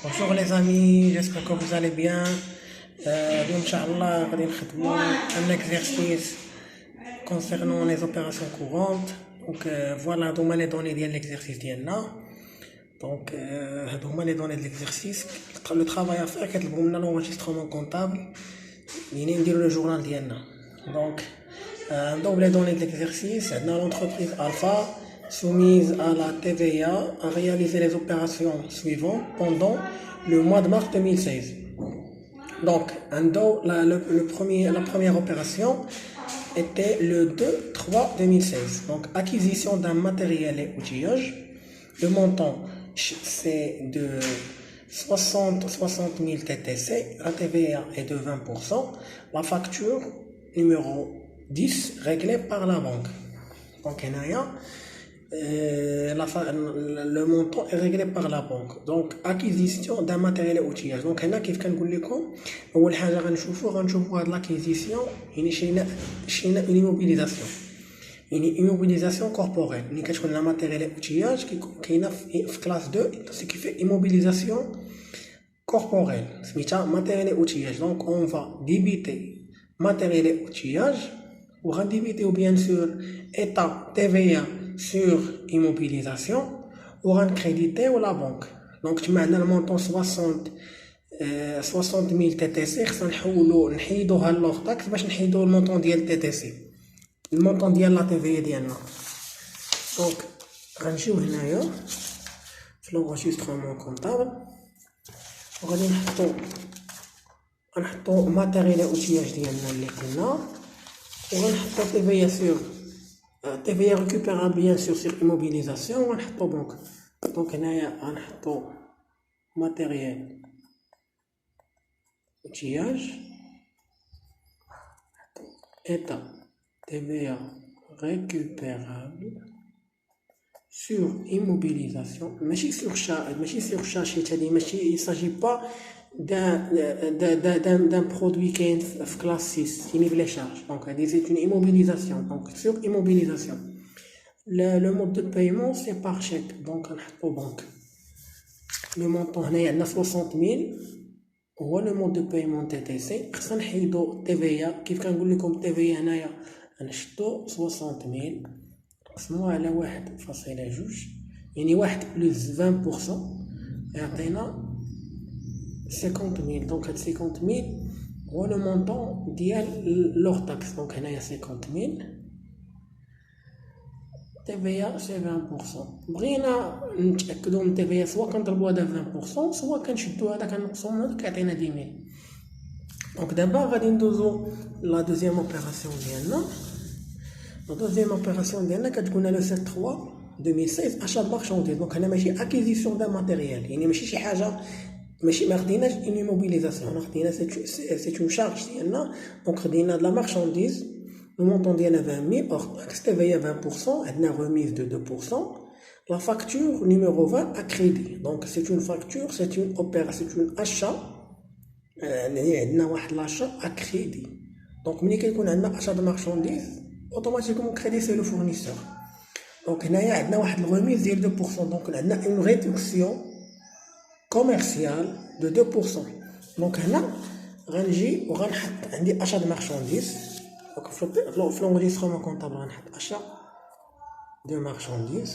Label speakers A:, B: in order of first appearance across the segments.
A: Bonjour les amis, j'espère que vous allez bien. Inch'Allah, on va un exercice concernant les opérations courantes. Donc voilà, donc les données de l'exercice d'IENA. Donc les données de l'exercice. Le travail à faire, c'est l'enregistrement comptable. Il y a le journal d'IENA. Donc les données de l'exercice, dans l'entreprise Alpha, soumise à la TVA, a réalisé les opérations suivantes pendant le mois de mars 2016. Donc, la première opération était le 2-3-2016. Donc, acquisition d'un matériel et outillage. Le montant, c'est de 60 000 TTC. La TVA est de 20%. La facture numéro 10, réglée par la banque. Donc, le montant est réglé par la banque. Donc acquisition d'un matériel et outillage. Donc هنا كيف كنقول لكم اول حاجه غنشوفوا هاد لاكيزيسيون يعني شينا اون immobilisation. يعني immobilisation corporelle ملي كتكون لا ماتيريال et outillage كاينه في كلاس 2 سي كي في immobilisation corporelle سميتها matériel et outillage. Donc on va débiter matériel et outillage ou débiter bien sûr état TVA sur immobilisation ou un crédité ou la banque. Donc tu mets le montant 60 000 TTC, نحيدوها لوغ تاكس باش نحيدو المونطون ديال TTC, المونطون ديال لا TVA ديالنا. دونك غنجيو هنايا في لونغيسترومون كونطابل وغادي نحطو ماتيريال اوتياج ديالنا اللي قلنا وغنحطو TVA sur TVA récupérable bien sûr sur immobilisation ونحطو banque. Donc هنايا غنحطو matériel outillage état TVA récupérable sur immobilisation ماشي sur charge ماشي il s'agit pas d'un produit qui est en classe 6 qui les charges. Donc c'est une immobilisation. Donc sur immobilisation le mode de paiement c'est par chèque. Donc au banque le montant هنايا عندنا 60 000 هو le mode de paiement TTC. خصنا نحيدو TVA كيف كنقول لكم TVA هنايا غنشدو 60 000 نقسموها على 1.2 يعني 1 plus 20% يعطينا 50 000. Donc 50 000 هو le montant ديال لوغ تاكس. Donc هنايا 50 000 TVA c'est 20%. بغينا نتاكدوا من TVA سواء كنضربوا هذا 20% سواء كنشدوا هذا كنقصوا من هذا كيعطينا 10 000. دونك دابا غادي ندوزو لا دوزيام اوبيراسيون ديالنا. لا دوزيام اوبيراسيون ديالنا كتكون لو 7 3 2016 achat de marchandise. دونك هنا ماشي acquisition d'un matériel يعني ماشي شي حاجه ماشي ما خديناش اون immobilisation خدينا سي اون شارج ديالنا. دونك خدينا de la marchandise le montant ديالنا 20 000 hors taxe TVA 20%. عندنا remise de 2%. La facture numéro 20 à crédit. Donc c'est une facture, c'est une opération, c'est un achat. عندنا واحد l'achat à crédit. Donc ملي كيكون عندنا achat de marchandise automatiquement crédit c'est le fournisseur. Donc هنايا عندنا واحد remise ديال 2%. Donc عندنا une réduction commercial de 2%. Donc هنا غنجي وغنحط عندي achat de marchandise. Donc في l'enregistrement comptable غنحط achat de marchandise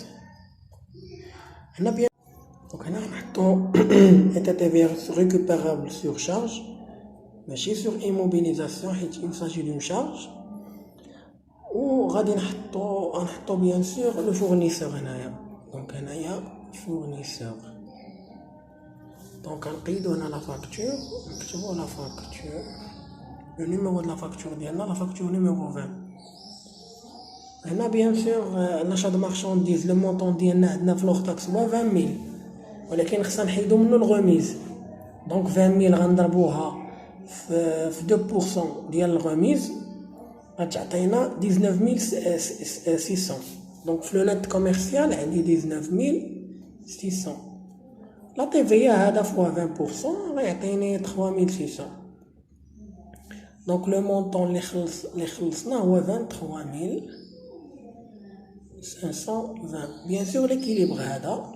A: هنا bien. Donc هنا غنحطو état TVA récupérable sur charge ماشي sur immobilisation حيت il s'agit d'une charge. وغادي نحطو bien sûr le fournisseur هنايا. Donc هنايا fournisseur. Donc نقيدو هنا la facture نكتبو la facture le numéro de la facture ديالنا la facture numéro 20. هنا bien sûr l'achat de marchandise le montant ديالنا عندنا في لوغ تاكس هو 20 000 ولكن خصنا نحيدو منو الغوميز. دونك 20 000 غنضربوها في 2% ديال الغوميز غتعطينا 19 600. دونك في لو نت كوميرسيال عندي 19 600. لا TVA هذا فوا 20% غيعطيني 3600. دونك لو مونطون اللي خلصنا هو 23 520. بيان سور ليكيليبر هذا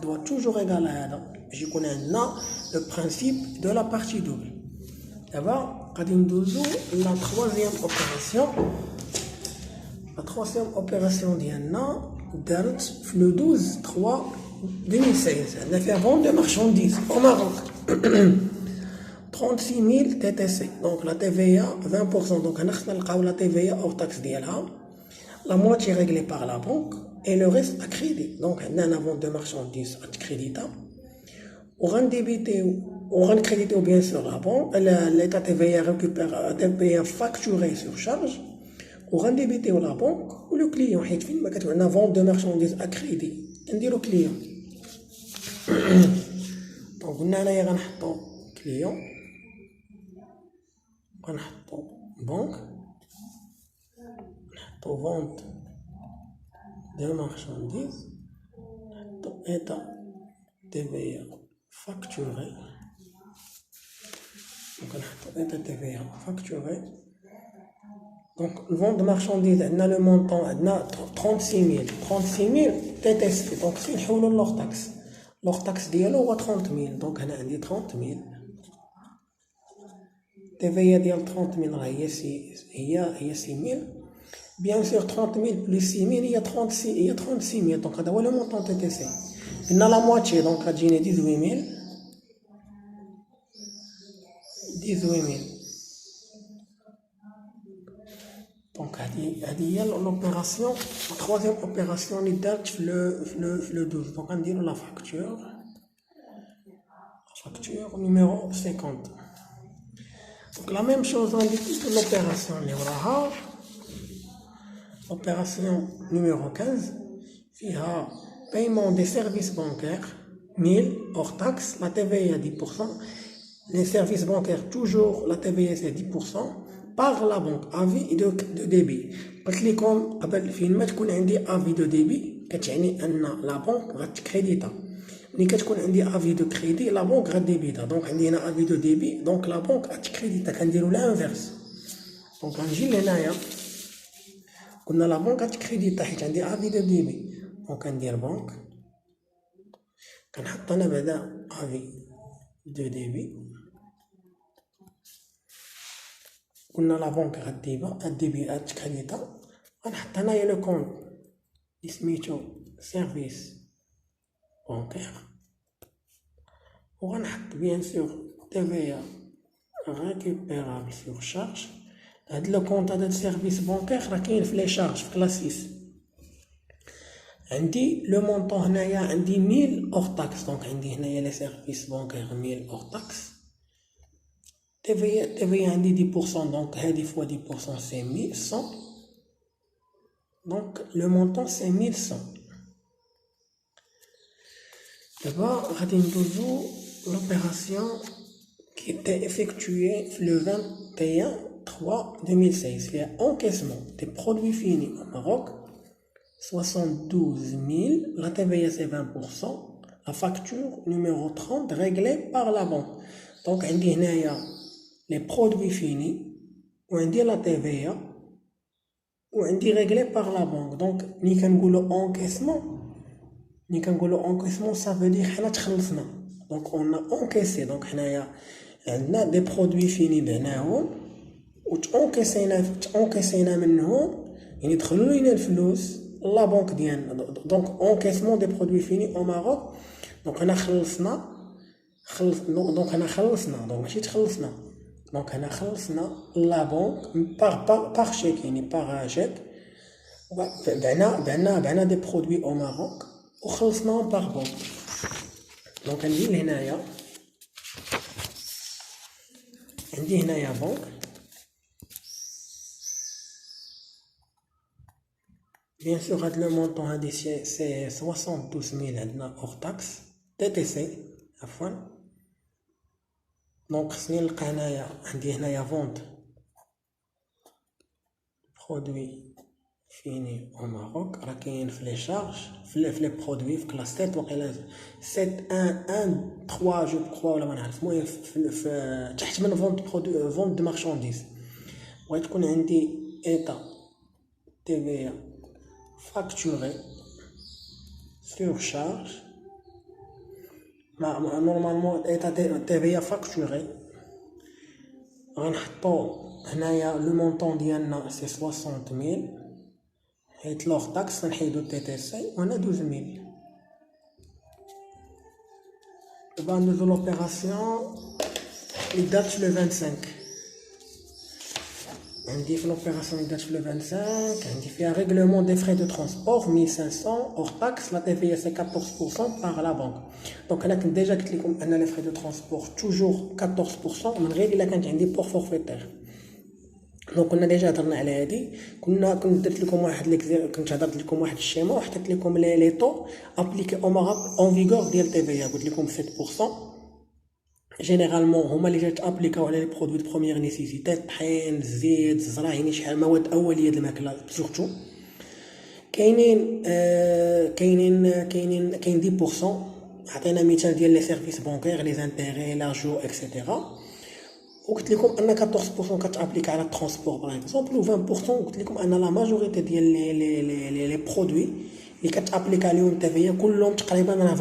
A: doit toujours égaler هذا. باش يكون عندنا لو برانسيب دو لا بارتي دوبل. دابا غادي ندوزو لا تخوازيام اوبيراسيون. لا تخوازيام اوبيراسيون ديالنا دارت في لو 12 3 2016. عندنا فيها فون دو مارشانديز au Maroc 36 000 TTC. دونك لا TVA 20%. دونك هنا خصنا نلقاو لا TVA او taxe ديالها. La moitié réglée par la banque et le reste à crédit. Donc, on a un vente de marchandises à crédit. On va créditer bien sûr la banque. L'État TVA récupère TVA facturé sur charge. On va débiter la banque ou le client. On a un vente de marchandises à crédit. On dit le client. Donc, on a un client. On a une banque. On vente de marchandises, état TVA facturé. Donc, état TVA facturé. Donc, le vente de marchandises, on a le montant, on a 36 000. 36 000 TTC. Donc, c'est leur taxe. Leur taxe dialogue 30 000. Donc, on a 30 000. TVA dial 30 000, il y a 6 000. Bien sûr, 30 000 plus 6 000, il y a 36 000. Donc, on a le montant TTC. On a la moitié, donc on a 18 000. 18 000. Donc, il y a l'opération, la troisième opération, on date le 12. Donc, on dit la facture. Facture numéro 50. Donc, la même chose, on dit toute l'opération. Opération numéro 15, il y a paiement des services bancaires, 1000 hors taxe, la TVA à 10%. Les services bancaires, toujours la TVA c'est 10%, par la banque, avis de débit. Parce que comme il y a un avis de débit, la banque va te créditer. Mais quand il y a un avis de crédit, la banque va te débiter. Donc il y a un avis de débit, donc la banque va te créditer. Quand il y a l'inverse. Donc on dit on a la banque à crédit تحت عندي avis de débit. Donc ندير banque كنحط انا بعدا avis de débit. قلنا لا بنك غديبها الديبي اتكريتا غنحط هنايا لو كونت اللي سميتو سيرفيس بانكير وغنحط بيان سور TVA récupérable sur charge. هاد لو كونت هذا سيرفيس بانكير راه كاين في لي شارج في كلاس 6. عندي لو مونطون هنايا عندي 1000 اور تاكس. دونك عندي هنايا لي سيرفيس بانكير 1000 اور تاكس. TVA عندي 10%. دونك هادي فوا 10% سي 1100. دونك لو مونطون سي 1100. دابا غادي ندوزو l'opération qui était effectuée le 21/3/2016. Il y a encaissement des produits finis au Maroc, 72 000, la TVA c'est 20%, la facture numéro 30 réglée par la banque. Donc on dit les produits finis, on dit la TVA, on dit réglé par la banque. Donc ni quand on encaissement, ça veut dire qu'on a تخلصنا. Donc on a encaissé. Donc on a des produits finis بعناهم وتانكيسينا منهم يعني دخلوا لينا الفلوس لا بنك ديالنا. دونك encaissement des produits finis au Maroc. دونك انا خلصنا دونك ماشي تخلصنا. دونك انا خلصنا لا بنك باغ شيك يعني باغ شيك بعنا دي برودوي او ماروك وخلصناهم باغ بنك. دونك عندي هنايا بنك. بيان سور هاد لو مونطون هادي سي 72,000 عندنا اور تاكس TTC عفوا. دونك خصني نلقى هنايا عندي هنايا فونت برودوي فيني او ماروك راه كاين في لي شارج في لي برودوي في كلاس 7 وقيلا 7.1.1.3 جو كخوا ولا ما نعرف. المهم في تحت من فونت دو مارشانديز وغتكون عندي ايتا TVA facturé sur charge normalement état TVA facturé غنحطو هنايا لو مونطون ديالنا سي 60000 حيت لوغ تاكس غنحيدو تي تي سي وهنا 12000 دابا ندوزو لوبيراسيون اللي دارت في لو 25 عندي في لوبيراسيون اللي دارت في لو 25 عندي فيها ريغلومون دي فري دو ترونسبور 1500 اور تاكس لا تي في سي 14% باغ لا بنك دونك انا كنت ديجا قلت لكم ان لي فري دو ترونسبور توجور 14% من غير الا كانت عندي بور فورفيتير دونك كنا ديجا هضرنا على هادي كنت درت لكم كنت هضرت لكم واحد الشيما وحطيت لكم لي طو ابليكي اون فيغور ديال تي في قلت لكم 7% جينيرالمون هما اللي ابليكاو على لي برودوي دو بروميير نيسيسيتي الطحين الزيت الزرع يعني شحال مواد اوليه ديال الماكله سورتو كاين 10% عطينا مثال ديال لي سيرفيس بانكير لي زانتيري لاجو اكسيتيرا وقلت لكم ان 14% كتابليك على الترونسبور باغ اكزومبل و 20% قلت لكم ان لا ماجوريتي ديال لي برودوي اللي كتابليك عليهم تي كلهم تقريبا على 20%.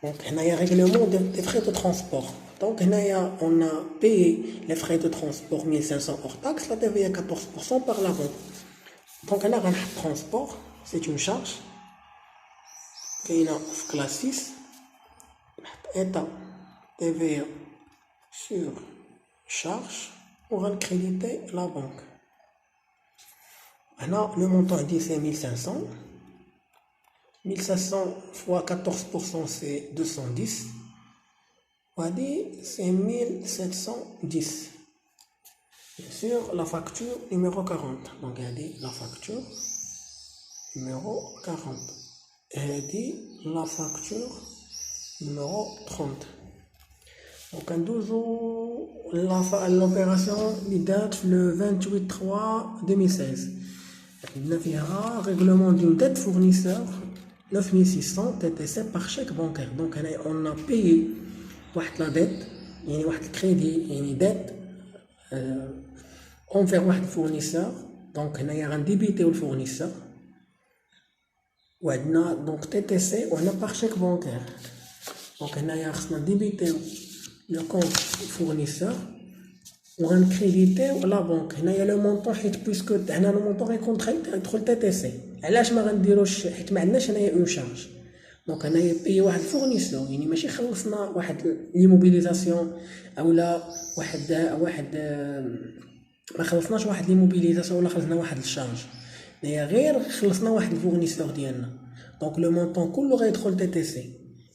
A: دونك هنايا ريغلومون دي فري دو ترونسبور دونك هنايا اون بيي لي فري دو ترونسبور 1500 اور تاكس لا تي في 14% باغ لا بنك دونك انا غنحط ترونسبور سي اون شارج كاينه في كلاس 6 نحط ايتا تي في sur charge ou créditer la banque. Maintenant, le montant dit c'est 1500. 1500 fois 14% c'est 210. On va dire c'est 1710. Bien sûr, la facture numéro 40. Donc, elle dit la facture numéro 40. Elle dit la facture numéro 30. Donc, l'opération date le 28/3/2016. Il y a un règlement d'une dette fournisseur 9600 TTC par chèque bancaire. Donc, on a payé la dette, il y a un crédit, il y a une dette envers un fournisseur. Donc, il y a un débité au fournisseur. Donc, TTC, on a par chèque bancaire. Donc, il y a un débité le compte fournisseur ou un crédité ou la banque. Il y a le montant puisque le montant est contraint entre le TTC. علاش ما غنديروش حيت ما عندناش هنايا اون شارج دونك هنايا بي واحد الفورنيسور يعني ماشي خلصنا واحد ليموبيليزاسيون اولا واحد ما خلصناش واحد ليموبيليزاسيون ولا خلصنا واحد الشارج هنايا غير خلصنا واحد الفورنيسور ديالنا دونك لو مونطون كله غيدخل TTC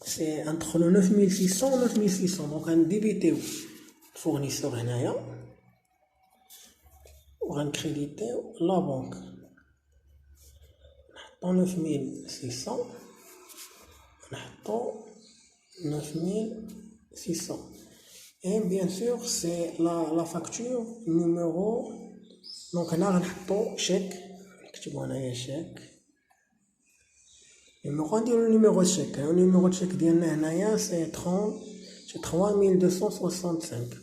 A: c'est entre 9600 et 9600 donc un débité fournisseur هنايا وغن كريديتي لا بنك نحطو 9600 نحطو 9600 et bien sûr c'est la facture numéro donc هنا غنحطو شيك نكتبو هنايا شيك numéro نديرو numéro de chèque le numéro de chèque ديالنا هنايا c'est 3265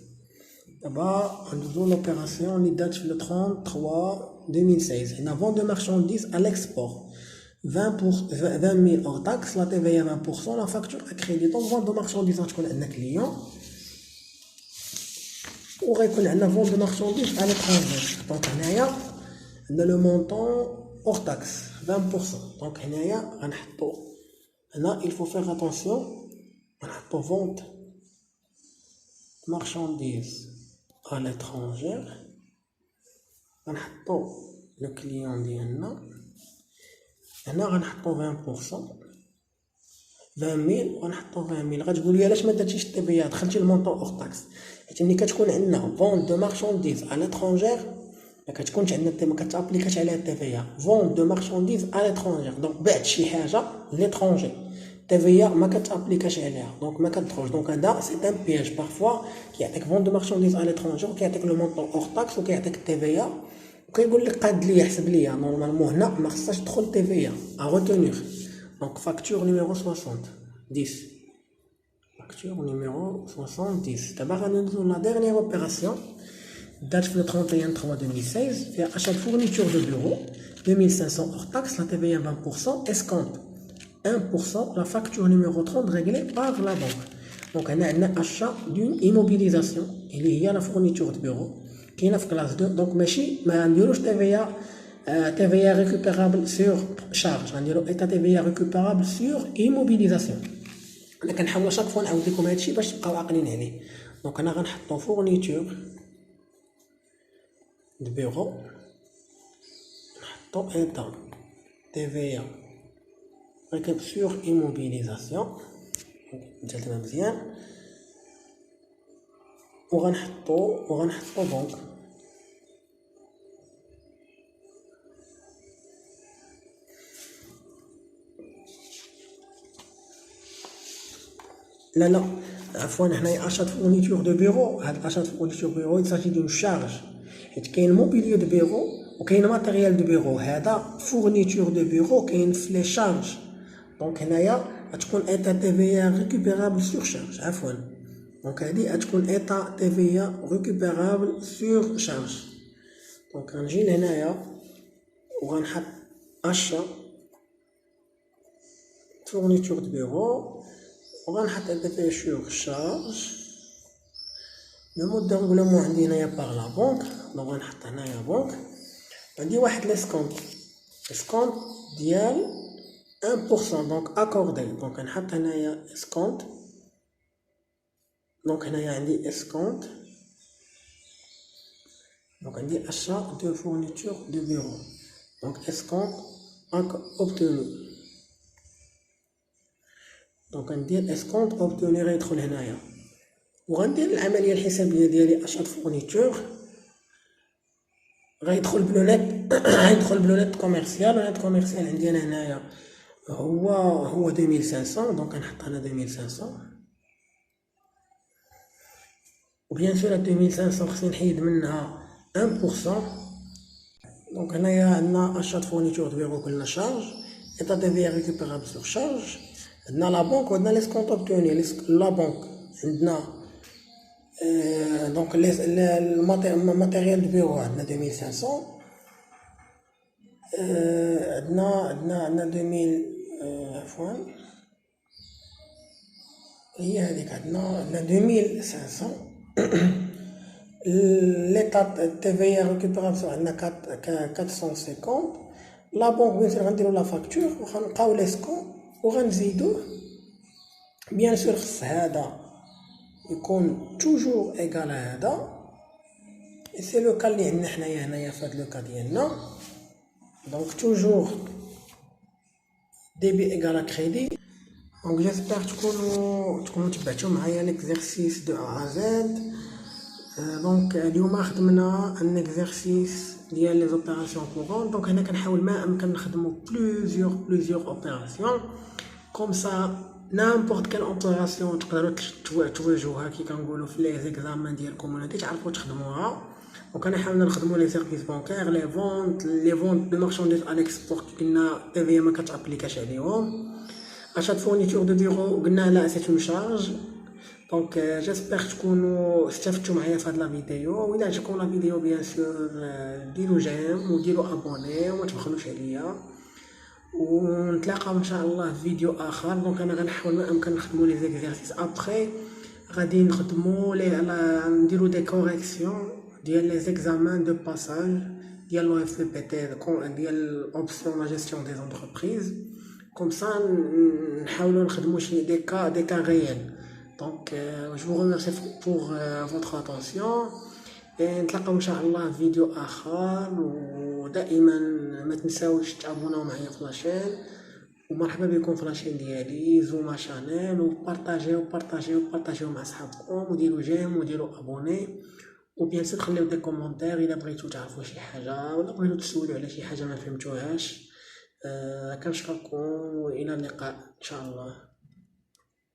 A: d'abord ندوزو l'opération اللي دات في le 30/3/2016 هنا vente de marchandises à l'export 20 000 hors taxe la TVA 20% la facture à crédit donc vente de marchandises غتكون عندنا client وغيكون عندنا vente de marchandises à l'étranger donc هنايا عندنا le montant hors taxe 20%. Donc, il faut faire attention à vente marchandises à l'étranger. Le client dit on a 20%. 20 000 ونحطو 20 000 غتقول لي علاش ما درتيش التبيع دخلتي المونطون اور تاكس حيت ملي كتكون عندنا فون دو مارشانديز على لترونجير ما كتكونش عندنا ما كتابليكاش عليها التيفيا فون دو مارشانديز على لترونجير دونك بعت شي حاجه لترونجي التيفيا ما كتابليكاش عليها دونك ما كتدخلش دونك هذا سي ان بياج بارفوا كيعطيك فون دو مارشانديز على لترونجير وكيعطيك لو مونطون اور تاكس وكيعطيك التيفيا وكيقول لك قاد لي حسب لي نورمالمون هنا ما خصهاش تدخل التيفيا ا روتونير Donc, facture numéro 70. Facture numéro 70. D'abord, nous avons la dernière opération. Date le 31/3/2016. Fait achat de fourniture de bureau. 2500 hors taxe. La TVA 20%. Escompte. 1% la facture numéro 30 réglée par la banque. Donc on a un achat d'une immobilisation il y a la fourniture de bureau qui est la classe 2 donc ماشي ما نديروش TVA récupérable sur charge غنديرو état TVA récupérable sur immobilisation. انا كنحاول شاك فوا نعاود لكم هادشي باش تبقاو عاقلين عليه. دونك انا غنحطو fourniture de bureau نحطو état TVA sur immobilisation نزلتها مزيان وغنحطو دونك لا عفوا هنايا achat de fourniture de bureau. هاد achat de fourniture de bureau il s'agit d'une charge حيت كاين mobilier de bureau وكاين matériel de bureau. هذا fourniture de bureau كاين في لي charge دونك هنايا غتكون état TVA récupérable sur charge عفوا دونك هادي غتكون état TVA récupérable sur charge. دونك غنجي لهنايا وغنحط achat fourniture de bureau وغنحط état sur charge. لو مود دو ريغلومون عندي هنايا باغ لا بونك دونك غنحط هنايا بونك عندي واحد ليسكونط ديال 1% دونك اكوردي دونك غنحط هنايا اسكونط دونك هنايا عندي اسكونط دونك عندي achat de fourniture de bureau دونك اسكونط obtenu دونك ندير اسكونط اوبتوني غيدخل هنايا وغندير العمليه الحسابيه ديالي achat فورنيتور غيدخل بلونيت غيدخل بلونيت كوميرسيال. لونيت كوميرسيال عندي انا هنايا هو 2500 دونك نحط هنا 2500 وبيان سور 2500 خصني نحيد منها 1%. دونك هنايا عندنا achat فورنيتور دو بيرو قلنا شارج état TVA récupérable sur charge عندنا لا بونك وعندنا ليسكونط اوبتوني. لا بونك عندنا دونك الماتيريال دو بيرو عندنا 2500 عندنا 2000 عفوا هي هذيك عندنا 2500 l'état TVA récupérable عندنا 450. لا بونك بيان سور غنديرو لا فاكتور وغنلقاو ليسكون وغنزيدوه بيان سور خص هذا يكون توجور ايكال هذا سي لو كا اللي عندنا حنايا هنايا في هذا لو كا ديالنا دونك توجور ديبي ايكال كريدي. دونك جيسبر تكونوا تبعتوا معايا ليكزيرسيس دو ا زد. دونك اليوم خدمنا ان اكزيرسيس ديال لي زوبيراسيون كورون. دونك هنا كنحاول ما امكن نخدموا بليزيور اوبيراسيون كوم سا نامبورط كال اوبيراسيون تقدروا تواجهوها كي كنقولوا في لي زيكزامان ديالكم ولا تعرفوا تخدموها. دونك انا حاولنا نخدموا لي سيرفيس بانكير لي فونت دو مارشانديز على اكسبورت قلنا تي في ما كتابليكاش عليهم. achat فورنيتور دو بيرو قلنا لا سي اون شارج. دونك جيسبر تكونوا استفدتوا معايا في هاد لا فيديو. وإلا عجبكم لا فيديو بيان سور ديروا جيم وديروا ابوني وما تبخلوش عليا ونتلاقاو ان شاء الله في فيديو اخر. دونك انا غنحاول ما امكن نخدموا لي زيكزيرسيس ابري غادي نخدموا نديروا دي كوريكسيون ديال لي زيكزامان دو باساج ديال لو اف بي تي ديال اوبسيون لا جيستيون دي زونتربريز كوم سا نحاولوا نخدموا شي دي كا غيال. دونك je vous remercie pour votre attention نتلاقاو ان شاء الله في فيديو اخر. ودائما ما تنساوش تابوناو معايا في لاشين ومرحبا بكم في لاشين ديالي زوما شانيل وبارطاجيو مع صحابكم وديروا جيم وديروا ابوني وبيان سور خليو دي كومونتير الا بغيتو تعرفوا شي حاجه ولا بغيتو تسولوا على شي حاجه ما فهمتوهاش. كنشكركم والى اللقاء ان شاء الله.